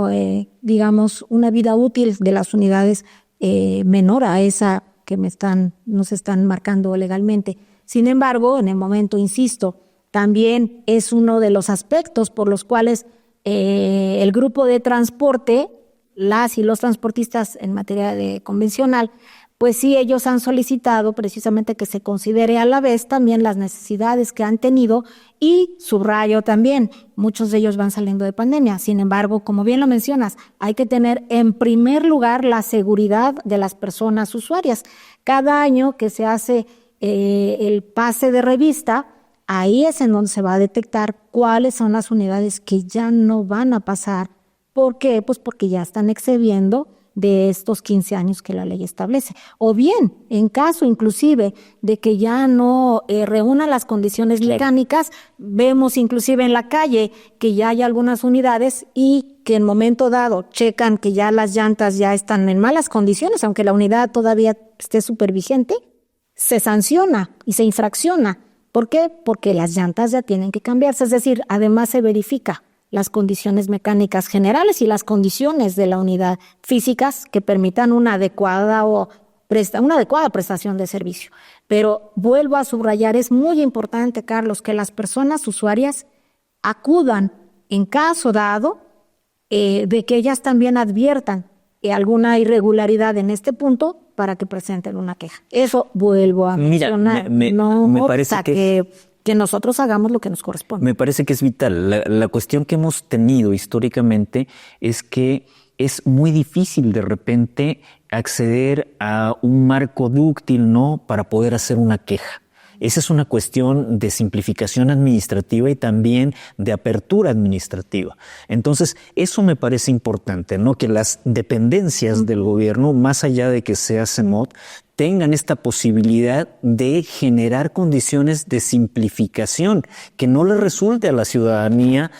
vida útil de las unidades menor a esa que nos están marcando legalmente. Sin embargo, en el momento, insisto, también es uno de los aspectos por los cuales el grupo de transporte, las y los transportistas en materia de convencional, pues sí, ellos han solicitado precisamente que se considere a la vez también las necesidades que han tenido, y subrayo también, muchos de ellos van saliendo de pandemia. Sin embargo, como bien lo mencionas, hay que tener en primer lugar la seguridad de las personas usuarias. Cada año que se hace el pase de revista, ahí es en donde se va a detectar cuáles son las unidades que ya no van a pasar. ¿Por qué? Pues porque ya están excediendo de estos 15 años que la ley establece. O bien, en caso inclusive de que ya no reúna las condiciones mecánicas, vemos inclusive en la calle que ya hay algunas unidades y que en momento dado checan que ya las llantas ya están en malas condiciones, aunque la unidad todavía esté súper vigente, se sanciona y se infracciona. ¿Por qué? Porque las llantas ya tienen que cambiarse. Es decir, además se verifica las condiciones mecánicas generales y las condiciones de la unidad físicas que permitan una adecuada prestación de servicio. Pero vuelvo a subrayar, es muy importante, Carlos, que las personas usuarias acudan en caso dado de que ellas también adviertan alguna irregularidad en este punto para que presenten una queja. Eso vuelvo a mencionar. Me parece que nosotros hagamos lo que nos corresponde. Me parece que es vital. La cuestión que hemos tenido históricamente es que es muy difícil de repente acceder a un marco dúctil, ¿no?, para poder hacer una queja. Esa es una cuestión de simplificación administrativa y también de apertura administrativa. Entonces, eso me parece importante, ¿no?, que las dependencias del gobierno, más allá de que sea CEMOT, tengan esta posibilidad de generar condiciones de simplificación, que no le resulte a la ciudadanía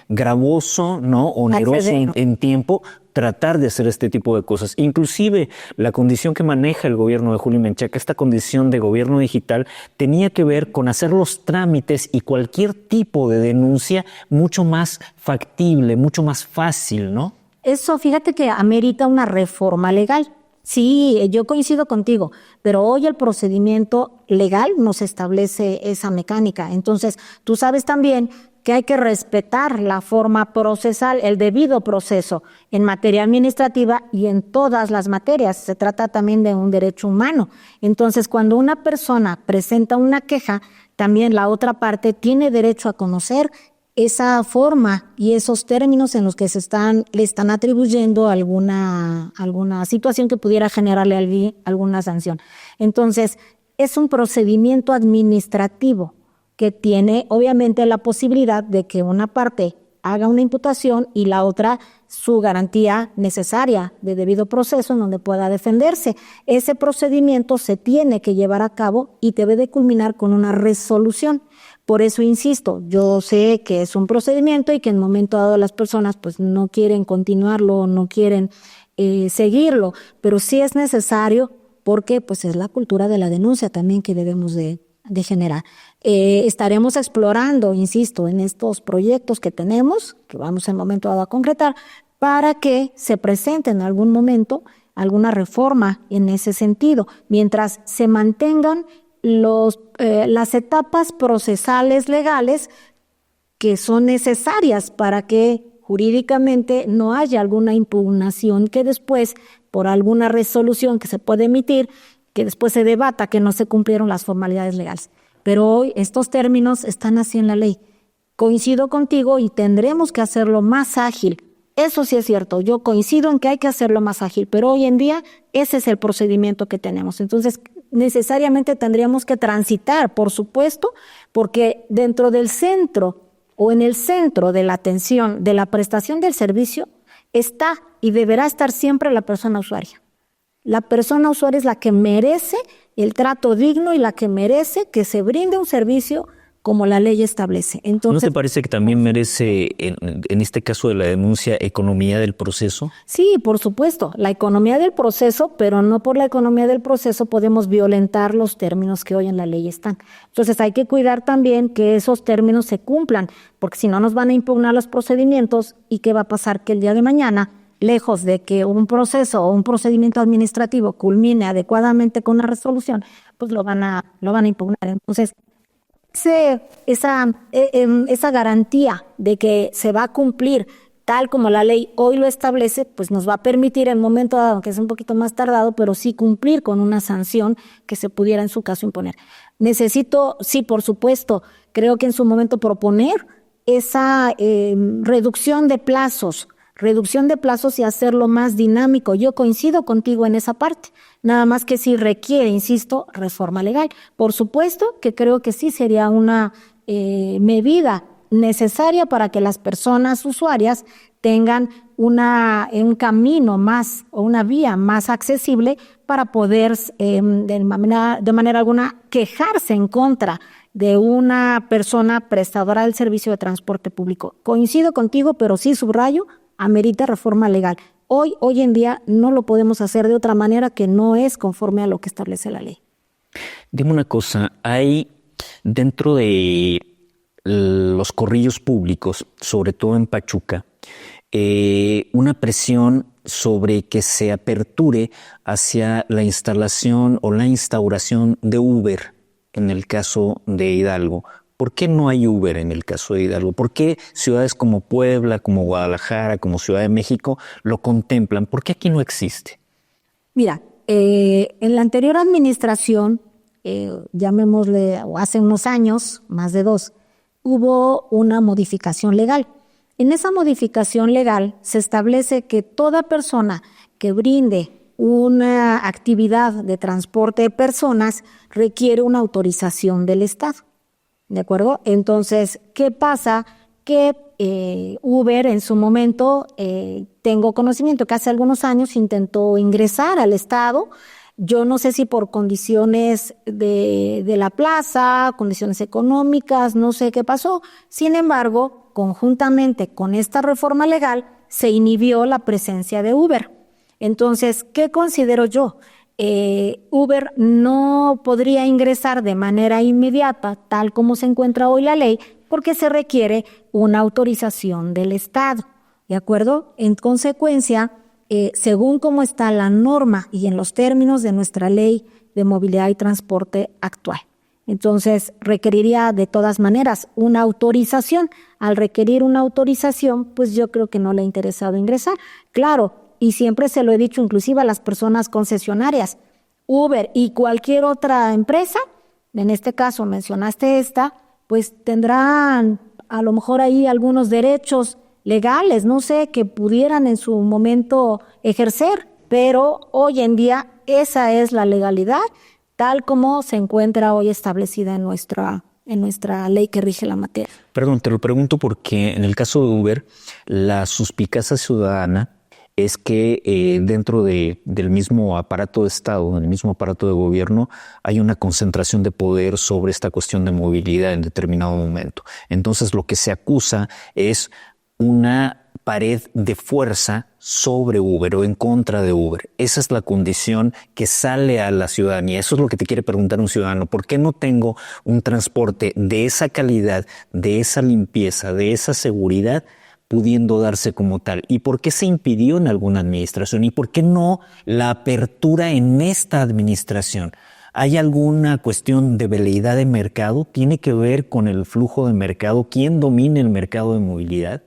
gravoso, ¿no?, oneroso en tiempo, tratar de hacer este tipo de cosas. Inclusive la condición que maneja el gobierno de Julio Menchaca, esta condición de gobierno digital, tenía que ver con hacer los trámites y cualquier tipo de denuncia mucho más factible, mucho más fácil, ¿no? Eso, fíjate que amerita una reforma legal. Sí, yo coincido contigo, pero hoy el procedimiento legal nos establece esa mecánica. Entonces, tú sabes también que hay que respetar la forma procesal, el debido proceso en materia administrativa y en todas las materias. Se trata también de un derecho humano. Entonces, cuando una persona presenta una queja, también la otra parte tiene derecho a conocer esa forma y esos términos en los que le están atribuyendo alguna situación que pudiera generarle alguna sanción. Entonces, es un procedimiento administrativo. que tiene obviamente la posibilidad de que una parte haga una imputación y la otra su garantía necesaria de debido proceso en donde pueda defenderse. Ese procedimiento se tiene que llevar a cabo y debe de culminar con una resolución. Por eso insisto, yo sé que es un procedimiento y que en un momento dado las personas pues no quieren continuarlo, no quieren seguirlo, pero sí es necesario porque pues es la cultura de la denuncia también que debemos de generar. Estaremos explorando, insisto, en estos proyectos que tenemos, que vamos en el momento dado a concretar, para que se presente en algún momento alguna reforma en ese sentido, mientras se mantengan las etapas procesales legales que son necesarias para que jurídicamente no haya alguna impugnación que después, por alguna resolución que se puede emitir, que después se debata que no se cumplieron las formalidades legales. Pero hoy estos términos están así en la ley. Coincido contigo y tendremos que hacerlo más ágil. Eso sí es cierto, yo coincido en que hay que hacerlo más ágil, pero hoy en día ese es el procedimiento que tenemos. Entonces, necesariamente tendríamos que transitar, por supuesto, porque dentro del centro o en el centro de la atención, de la prestación del servicio, está y deberá estar siempre la persona usuaria. La persona usuaria es la que merece el trato digno y la que merece que se brinde un servicio como la ley establece. Entonces, ¿no te parece que también merece, en este caso de la denuncia, economía del proceso? Sí, por supuesto, la economía del proceso, pero no por la economía del proceso podemos violentar los términos que hoy en la ley están. Entonces hay que cuidar también que esos términos se cumplan, porque si no nos van a impugnar los procedimientos y qué va a pasar que el día de mañana, lejos de que un proceso o un procedimiento administrativo culmine adecuadamente con una resolución, pues lo van a impugnar. Entonces, esa garantía de que se va a cumplir tal como la ley hoy lo establece, pues nos va a permitir en el momento dado, aunque es un poquito más tardado, pero sí cumplir con una sanción que se pudiera en su caso imponer. Necesito, sí, por supuesto, creo que en su momento proponer esa reducción de plazos y hacerlo más dinámico. Yo coincido contigo en esa parte, nada más que sí requiere, insisto, reforma legal. Por supuesto que creo que sí sería una medida necesaria para que las personas usuarias tengan un camino más o una vía más accesible para poder de manera alguna quejarse en contra de una persona prestadora del servicio de transporte público. Coincido contigo, pero sí subrayo, amerita reforma legal. Hoy en día no lo podemos hacer de otra manera que no es conforme a lo que establece la ley. Dime una cosa, hay dentro de los corrillos públicos, sobre todo en Pachuca, una presión sobre que se aperture hacia la instalación o la instauración de Uber en el caso de Hidalgo. ¿Por qué no hay Uber en el caso de Hidalgo? ¿Por qué ciudades como Puebla, como Guadalajara, como Ciudad de México lo contemplan? ¿Por qué aquí no existe? Mira, en la anterior administración, llamémosle, hace unos años, más de 2, hubo una modificación legal. En esa modificación legal se establece que toda persona que brinde una actividad de transporte de personas requiere una autorización del Estado. ¿De acuerdo? Entonces, ¿qué pasa? Que Uber en su momento, tengo conocimiento que hace algunos años intentó ingresar al Estado. Yo no sé si por condiciones de la plaza, condiciones económicas, no sé qué pasó. Sin embargo, conjuntamente con esta reforma legal, se inhibió la presencia de Uber. Entonces, ¿qué considero yo? Uber no podría ingresar de manera inmediata, tal como se encuentra hoy la ley, porque se requiere una autorización del Estado, ¿de acuerdo? En consecuencia, según cómo está la norma y en los términos de nuestra ley de movilidad y transporte actual. Entonces, requeriría de todas maneras una autorización. Al requerir una autorización, pues yo creo que no le ha interesado ingresar. Claro, y siempre se lo he dicho inclusive a las personas concesionarias, Uber y cualquier otra empresa, en este caso mencionaste esta, pues tendrán a lo mejor ahí algunos derechos legales, no sé, que pudieran en su momento ejercer, pero hoy en día esa es la legalidad tal como se encuentra hoy establecida en nuestra en nuestra ley que rige la materia. Perdón, te lo pregunto porque en el caso de Uber, la suspicacia ciudadana es que dentro del mismo aparato de Estado, del mismo aparato de gobierno, hay una concentración de poder sobre esta cuestión de movilidad en determinado momento. Entonces lo que se acusa es una pared de fuerza sobre Uber o en contra de Uber. Esa es la condición que sale a la ciudadanía. Eso es lo que te quiere preguntar un ciudadano. ¿Por qué no tengo un transporte de esa calidad, de esa limpieza, de esa seguridad, pudiendo darse como tal? ¿Y por qué se impidió en alguna administración? ¿Y por qué no la apertura en esta administración? ¿Hay alguna cuestión de veleidad de mercado? ¿Tiene que ver con el flujo de mercado? ¿Quién domina el mercado de movilidad?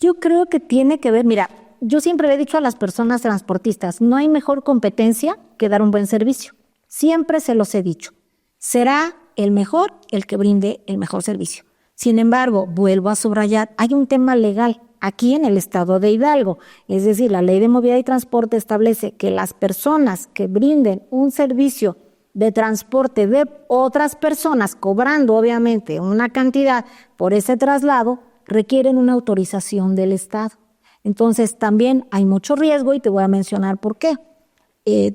Yo creo que tiene que ver, mira, yo siempre le he dicho a las personas transportistas, no hay mejor competencia que dar un buen servicio. Siempre se los he dicho. Será el mejor el que brinde el mejor servicio. Sin embargo, vuelvo a subrayar, hay un tema legal aquí en el estado de Hidalgo. Es decir, la Ley de Movilidad y Transporte establece que las personas que brinden un servicio de transporte de otras personas, cobrando obviamente una cantidad por ese traslado, requieren una autorización del Estado. Entonces, también hay mucho riesgo y te voy a mencionar por qué.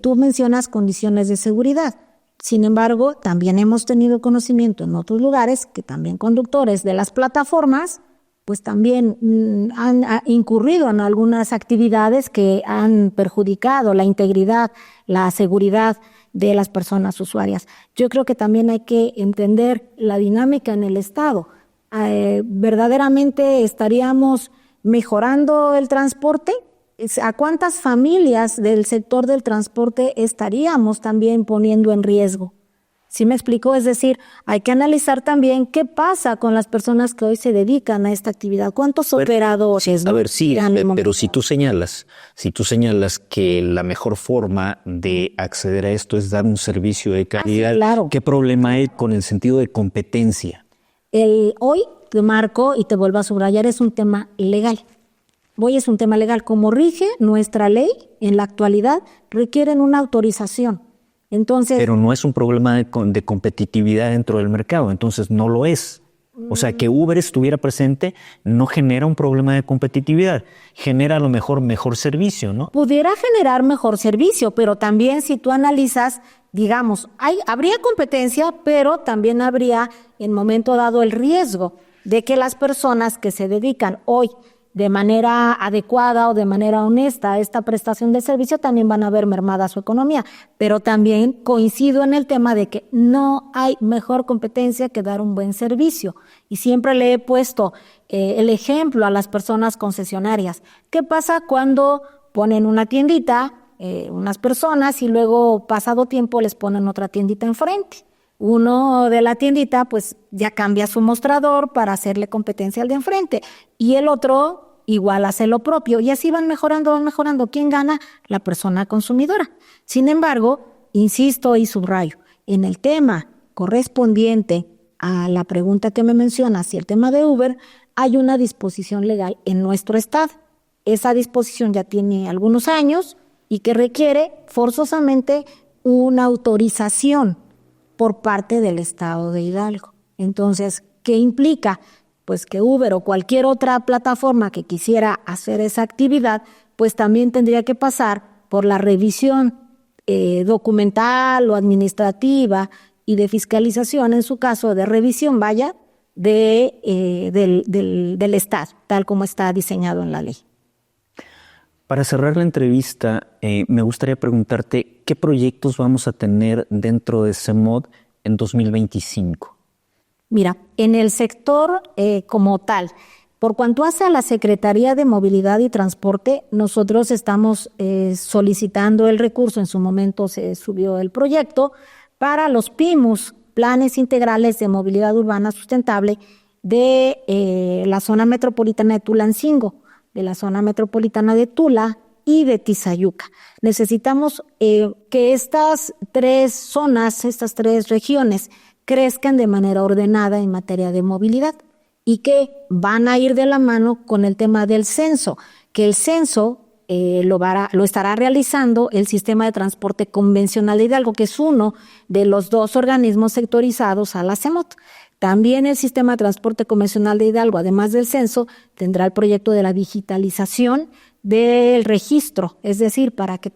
Tú mencionas condiciones de seguridad. Sin embargo, también hemos tenido conocimiento en otros lugares que también conductores de las plataformas pues también han incurrido en algunas actividades que han perjudicado la integridad, la seguridad de las personas usuarias. Yo creo que también hay que entender la dinámica en el Estado. ¿Verdaderamente estaríamos mejorando el transporte? ¿A cuántas familias del sector del transporte estaríamos también poniendo en riesgo? ¿Sí me explico? Es decir, hay que analizar también qué pasa con las personas que hoy se dedican a esta actividad. ¿Cuántos operadores? A ver, sí, pero si tú señalas que la mejor forma de acceder a esto es dar un servicio de calidad, sí, claro. ¿Qué problema hay con el sentido de competencia? Hoy te marco y te vuelvo a subrayar, es un tema legal. Hoy es un tema legal. Como rige nuestra ley en la actualidad, requieren una autorización. Entonces, pero no es un problema de competitividad dentro del mercado, entonces no lo es. O sea, que Uber estuviera presente no genera un problema de competitividad, genera a lo mejor servicio, ¿no? Pudiera generar mejor servicio, pero también si tú analizas, digamos, habría competencia, pero también habría en momento dado el riesgo de que las personas que se dedican hoy de manera adecuada o de manera honesta a esta prestación de servicio también van a ver mermada su economía. Pero también coincido en el tema de que no hay mejor competencia que dar un buen servicio. Y siempre le he puesto el ejemplo a las personas concesionarias. ¿Qué pasa cuando ponen una tiendita, unas personas, y luego pasado tiempo les ponen otra tiendita enfrente? Uno de la tiendita pues ya cambia su mostrador para hacerle competencia al de enfrente y el otro igual hace lo propio y así van mejorando. ¿Quién gana? La persona consumidora. Sin embargo, insisto y subrayo, en el tema correspondiente a la pregunta que me mencionas y el tema de Uber, hay una disposición legal en nuestro estado. Esa disposición ya tiene algunos años y que requiere forzosamente una autorización por parte del estado de Hidalgo. Entonces, ¿qué implica? Pues que Uber o cualquier otra plataforma que quisiera hacer esa actividad, pues también tendría que pasar por la revisión documental o administrativa y de fiscalización, en su caso de revisión, del Estado, tal como está diseñado en la ley. Para cerrar la entrevista, me gustaría preguntarte qué proyectos vamos a tener dentro de CEMOD en 2025. Mira, en el sector como tal, por cuanto hace a la Secretaría de Movilidad y Transporte, nosotros estamos solicitando el recurso, en su momento se subió el proyecto, para los PIMUS, Planes Integrales de Movilidad Urbana Sustentable, de la zona metropolitana de Tulancingo, de la zona metropolitana de Tula y de Tizayuca. Necesitamos que estas tres zonas, estas tres regiones, crezcan de manera ordenada en materia de movilidad y que van a ir de la mano con el tema del censo, que el censo lo estará realizando el Sistema de Transporte Convencional de Hidalgo, que es uno de los dos organismos sectorizados a la CEMOT. También el sistema de transporte convencional de Hidalgo, además del censo, tendrá el proyecto de la digitalización del registro, es decir, para que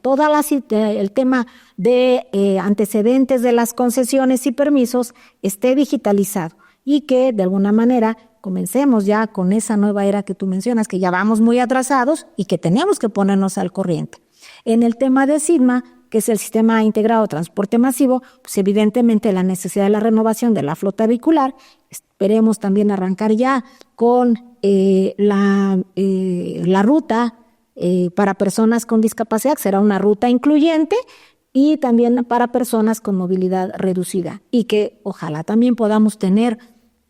el tema de antecedentes de las concesiones y permisos esté digitalizado y que de alguna manera comencemos ya con esa nueva era que tú mencionas, que ya vamos muy atrasados y que tenemos que ponernos al corriente. En el tema de SIGMA, que es el Sistema Integrado de Transporte Masivo, pues evidentemente la necesidad de la renovación de la flota vehicular. Esperemos también arrancar ya con la ruta para personas con discapacidad, que será una ruta incluyente, y también para personas con movilidad reducida. Y que ojalá también podamos tener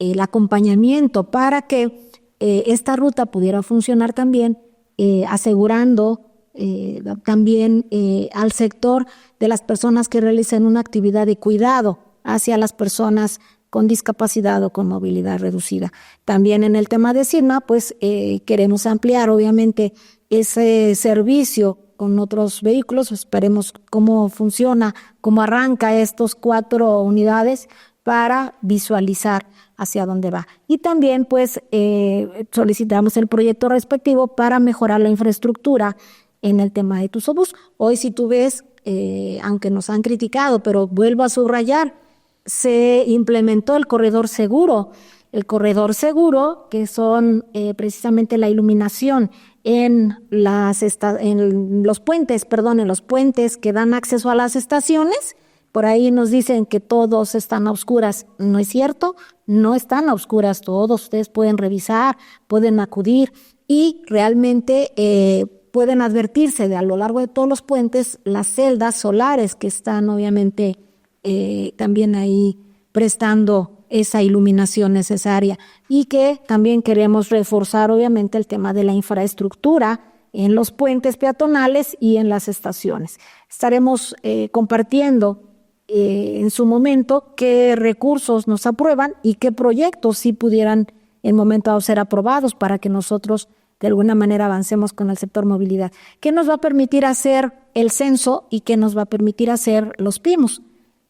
el acompañamiento para que esta ruta pudiera funcionar también, asegurando también al sector de las personas que realicen una actividad de cuidado hacia las personas con discapacidad o con movilidad reducida. También en el tema de SIGMA, pues queremos ampliar obviamente ese servicio con otros vehículos. Esperemos cómo funciona, cómo arranca estos 4 unidades para visualizar hacia dónde va. Y también pues solicitamos el proyecto respectivo para mejorar la infraestructura en el tema de Tuzobús. Hoy, si tú ves, aunque nos han criticado, pero vuelvo a subrayar, se implementó el corredor seguro. El corredor seguro, que son precisamente la iluminación en los puentes que dan acceso a las estaciones. Por ahí nos dicen que todos están a oscuras. No es cierto, no están a oscuras todos. Ustedes pueden revisar, pueden acudir y realmente pueden advertirse a lo largo de todos los puentes las celdas solares que están obviamente también ahí prestando esa iluminación necesaria, y que también queremos reforzar obviamente el tema de la infraestructura en los puentes peatonales y en las estaciones. Estaremos compartiendo en su momento qué recursos nos aprueban y qué proyectos sí pudieran en momento dado ser aprobados para que nosotros de alguna manera avancemos con el sector movilidad. ¿Qué nos va a permitir hacer el censo y qué nos va a permitir hacer los PIMUS?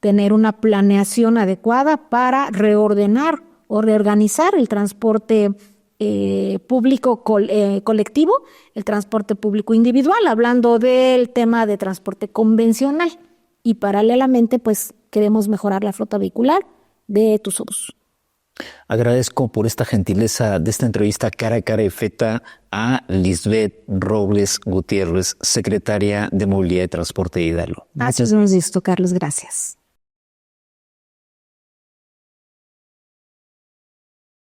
Tener una planeación adecuada para reordenar o reorganizar el transporte público colectivo, el transporte público individual, hablando del tema de transporte convencional. Y paralelamente, pues, queremos mejorar la flota vehicular de Tuzobús. Agradezco por esta gentileza de esta entrevista cara a cara y feta a Lisbeth Robles Gutiérrez, secretaria de Movilidad y Transporte de Hidalgo. Gracias. Hemos visto, Carlos. Gracias.